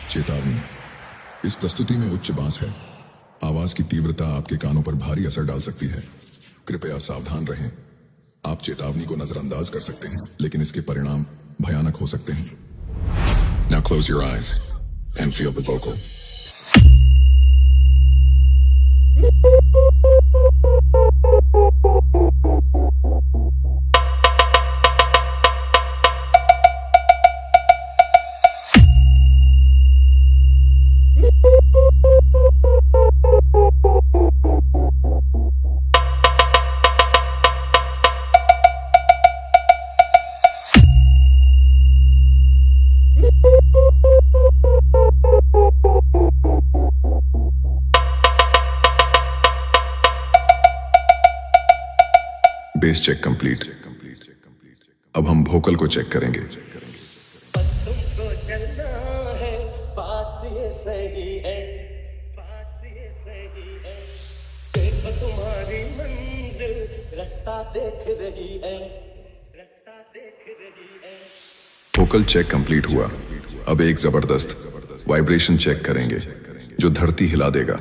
चेतावनी, इस प्रस्तुति में उच्च बांस है। आवाज की तीव्रता आपके कानों पर भारी असर डाल सकती है। कृपया सावधान रहें। आप चेतावनी को नजरअंदाज कर सकते हैं, लेकिन इसके परिणाम भयानक हो सकते हैं। Now close your eyes and feel the vocal. Bass check complete. अब हम वोकल को चेक करेंगे। तुमको चलना है, बात ये सही है, बात ये सही है। देखो तुम्हारी मंजिल रास्ता देख रही है, रास्ता देख रही है। वोकल चेक कंप्लीट हुआ। अब एक जबरदस्त वाइब्रेशन चेक करेंगे जो धरती हिला देगा।